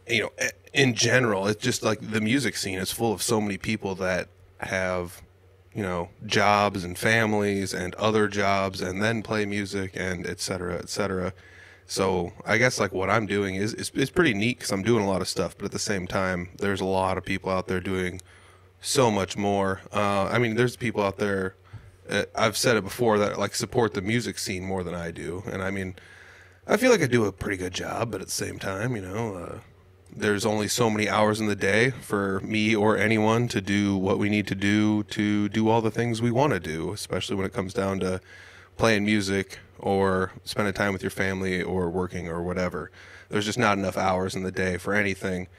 in general, it's just like the music scene is full of so many people that have, jobs and families and other jobs and then play music and et cetera, et cetera. So I guess like what I'm doing is pretty neat because I'm doing a lot of stuff, but at the same time, there's a lot of people out there doing so much more. I mean, there's people out there. I've said it before that like support the music scene more than I do, and I mean, I feel like I do a pretty good job, but at the same time, there's only so many hours in the day for me or anyone to do what we need to do all the things we want to do, especially when it comes down to playing music or spending time with your family or working or whatever. There's just not enough hours in the day for anything.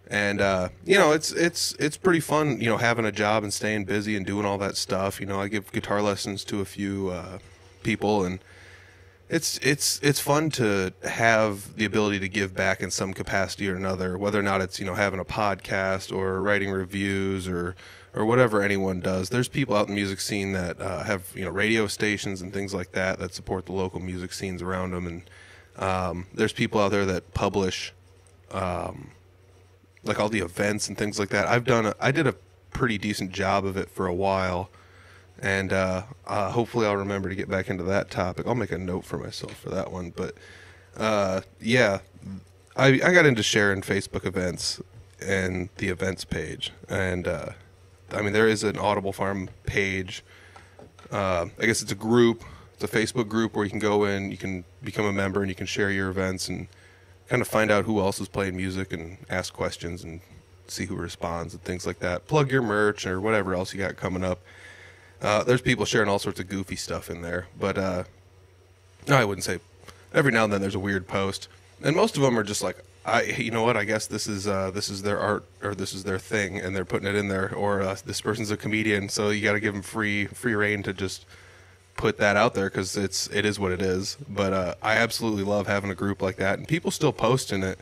And it's pretty fun, having a job and staying busy and doing all that stuff. I give guitar lessons to a few people, and it's fun to have the ability to give back in some capacity or another, whether or not it's having a podcast or writing reviews or whatever anyone does. There's people out in the music scene that have radio stations and things like that that support the local music scenes around them, and there's people out there that publish like all the events and things like that. I did a pretty decent job of it for a while. And hopefully I'll remember to get back into that topic. I'll make a note for myself for that one. But yeah, I got into sharing Facebook events and the events page. And I mean, there is an Audible Farm page. I guess it's a group. It's a Facebook group where you can go in, you can become a member, and you can share your events and kind of find out who else is playing music and ask questions and see who responds and things like that. Plug your merch or whatever else you got coming up. There's people sharing all sorts of goofy stuff in there, but no, I wouldn't say. Every now and then there's a weird post, and most of them are just like, you know what? I guess this is their art or this is their thing, and they're putting it in there. Or this person's a comedian, so you got to give them free reign to just put that out there because it is what it is. But I absolutely love having a group like that, and people still post in it.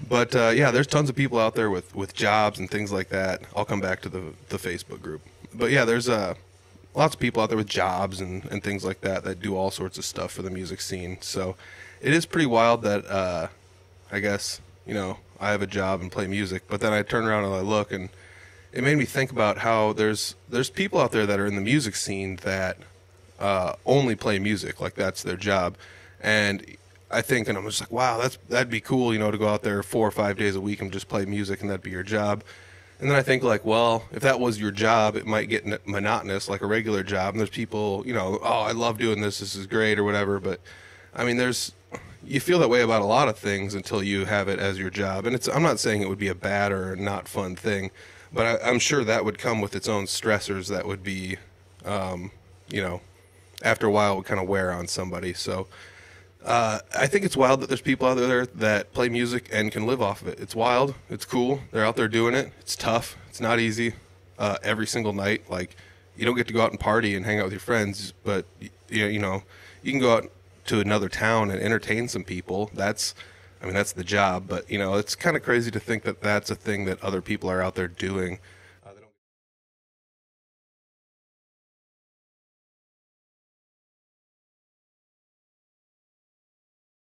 But yeah, there's tons of people out there with jobs and things like that. I'll come back to the Facebook group. But yeah, there's lots of people out there with jobs and things like that do all sorts of stuff for the music scene. So it is pretty wild that I guess, I have a job and play music, but then I turn around and I look, and it made me think about how there's people out there that are in the music scene that only play music, like that's their job. And I think, and I'm just like, wow, that'd be cool, to go out there 4 or 5 days a week and just play music, and that'd be your job. And then I think, like, well, if that was your job, it might get monotonous like a regular job. And there's people, oh, I love doing this is great or whatever. But I mean, you feel that way about a lot of things until you have it as your job. And I'm not saying it would be a bad or not fun thing, but I'm sure that would come with its own stressors that would be, after a while it would kind of wear on somebody. So I think it's wild that there's people out there that play music and can live off of it. It's wild. It's cool. They're out there doing it. It's tough. It's not easy. Every single night, like, you don't get to go out and party and hang out with your friends, but you can go out to another town and entertain some people. That's the job. But it's kind of crazy to think that that's a thing that other people are out there doing.